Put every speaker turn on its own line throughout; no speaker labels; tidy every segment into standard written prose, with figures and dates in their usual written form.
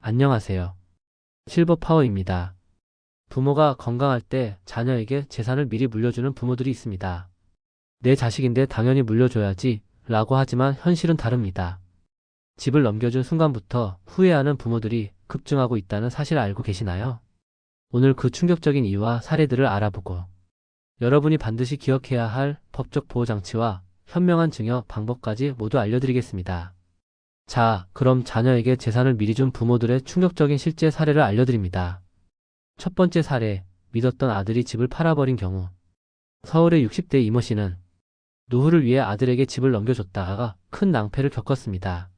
안녕하세요. 실버 파워입니다. 부모가 건강할 때 자녀에게 재산을 미리 물려주는 부모들이 있습니다. 내 자식인데 당연히 물려줘야지 라고 하지만 현실은 다릅니다. 집을 넘겨준 순간부터 후회하는 부모들이 급증하고 있다는 사실 알고 계시나요? 오늘 그 충격적인 이유와 사례들을 알아보고 여러분이 반드시 기억해야 할 법적 보호장치와 현명한 증여 방법까지 모두 알려드리겠습니다. 자, 그럼 자녀에게 재산을 미리 준 부모들의 충격적인 실제 사례를 알려드립니다. 첫 번째 사례, 믿었던 아들이 집을 팔아버린 경우. 서울의 60대 이모 씨는 노후를 위해 아들에게 집을 넘겨줬다가 큰 낭패를 겪었습니다.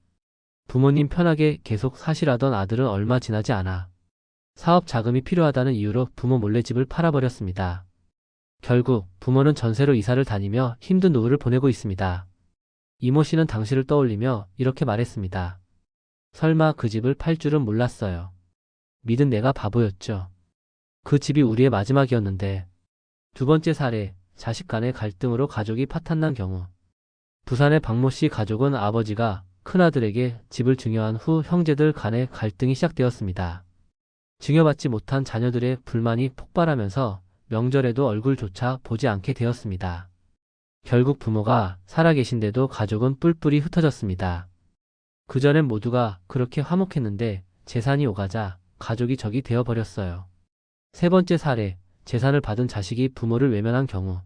부모님 편하게 계속 사시라던 아들은 얼마 지나지 않아 사업 자금이 필요하다는 이유로 부모 몰래 집을 팔아버렸습니다. 결국 부모는 전세로 이사를 다니며 힘든 노후를 보내고 있습니다. 이모 씨는 당시를 떠올리며 이렇게 말했습니다. 설마 그 집을 팔 줄은 몰랐어요. 믿은 내가 바보였죠. 그 집이 우리의 마지막이었는데. 두 번째 사례, 자식 간의 갈등으로 가족이 파탄난 경우. 부산의 박모 씨 가족은 아버지가 큰아들에게 집을 증여한 후 형제들 간의 갈등이 시작되었습니다. 증여받지 못한 자녀들의 불만이 폭발하면서 명절에도 얼굴조차 보지 않게 되었습니다. 결국 부모가 살아계신데도 가족은 뿔뿔이 흩어졌습니다. 그전엔 모두가 그렇게 화목했는데 재산이 오가자 가족이 적이 되어버렸어요. 세 번째 사례, 재산을 받은 자식이 부모를 외면한 경우.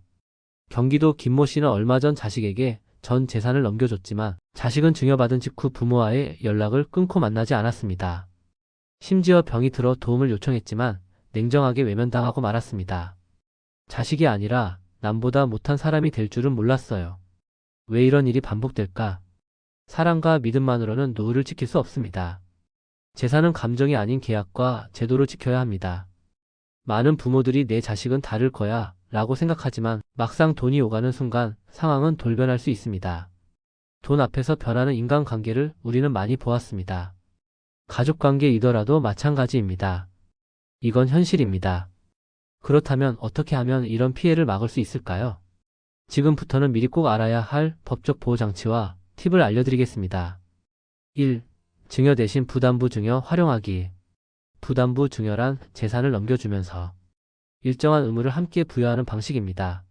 경기도 김모 씨는 얼마 전 자식에게 전 재산을 넘겨줬지만 자식은 증여받은 직후 부모와의 연락을 끊고 만나지 않았습니다. 심지어 병이 들어 도움을 요청했지만 냉정하게 외면당하고 말았습니다. 자식이 아니라 남보다 못한 사람이 될 줄은 몰랐어요. 왜 이런 일이 반복될까? 사랑과 믿음만으로는 노후를 지킬 수 없습니다. 재산은 감정이 아닌 계약과 제도로 지켜야 합니다. 많은 부모들이 내 자식은 다를 거야 라고 생각하지만 막상 돈이 오가는 순간 상황은 돌변할 수 있습니다. 돈 앞에서 변하는 인간관계를 우리는 많이 보았습니다. 가족관계이더라도 마찬가지입니다. 이건 현실입니다. 그렇다면 어떻게 하면 이런 피해를 막을 수 있을까요? 지금부터는 미리 꼭 알아야 할 법적 보호장치와 팁을 알려드리겠습니다. 1. 증여 대신 부담부 증여 활용하기. 부담부 증여란 재산을 넘겨주면서 일정한 의무를 함께 부여하는 방식입니다.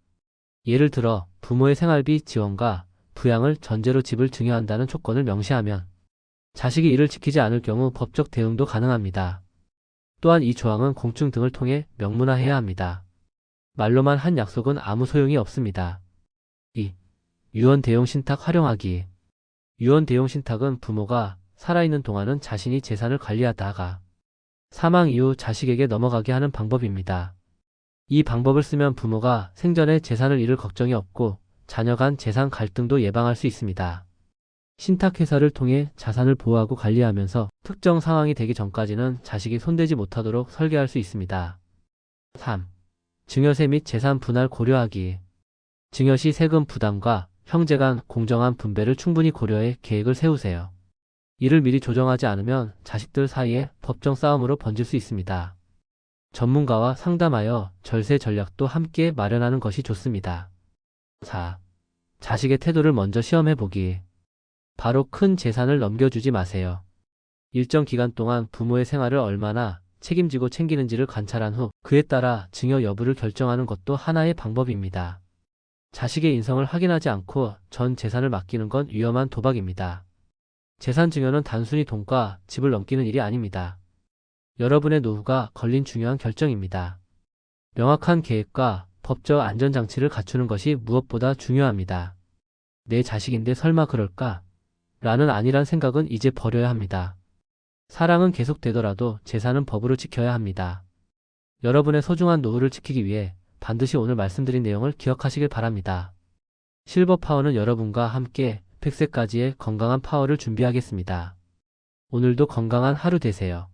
예를 들어 부모의 생활비 지원과 부양을 전제로 집을 증여한다는 조건을 명시하면 자식이 이를 지키지 않을 경우 법적 대응도 가능합니다. 또한 이 조항은 공증 등을 통해 명문화해야 합니다. 말로만 한 약속은 아무 소용이 없습니다. 2. 유언 대용 신탁 활용하기. 유언 대용 신탁은 부모가 살아있는 동안은 자신이 재산을 관리하다가 사망 이후 자식에게 넘어가게 하는 방법입니다. 이 방법을 쓰면 부모가 생전에 재산을 잃을 걱정이 없고 자녀 간 재산 갈등도 예방할 수 있습니다. 신탁회사를 통해 자산을 보호하고 관리하면서 특정 상황이 되기 전까지는 자식이 손대지 못하도록 설계할 수 있습니다. 3. 증여세 및 재산 분할 고려하기. 증여 시 세금 부담과 형제 간 공정한 분배를 충분히 고려해 계획을 세우세요. 이를 미리 조정하지 않으면 자식들 사이에 법정 싸움으로 번질 수 있습니다. 전문가와 상담하여 절세 전략도 함께 마련하는 것이 좋습니다. 4. 자식의 태도를 먼저 시험해보기. 바로 큰 재산을 넘겨주지 마세요. 일정 기간 동안 부모의 생활을 얼마나 책임지고 챙기는지를 관찰한 후 그에 따라 증여 여부를 결정하는 것도 하나의 방법입니다. 자식의 인성을 확인하지 않고 전 재산을 맡기는 건 위험한 도박입니다. 재산 증여는 단순히 돈과 집을 넘기는 일이 아닙니다. 여러분의 노후가 걸린 중요한 결정입니다. 명확한 계획과 법적 안전장치를 갖추는 것이 무엇보다 중요합니다. 내 자식인데 설마 그럴까? 라는 안일한 생각은 이제 버려야 합니다. 사랑은 계속되더라도 재산은 법으로 지켜야 합니다. 여러분의 소중한 노후를 지키기 위해 반드시 오늘 말씀드린 내용을 기억하시길 바랍니다. 실버 파워는 여러분과 함께 100세까지의 건강한 파워를 준비하겠습니다. 오늘도 건강한 하루 되세요.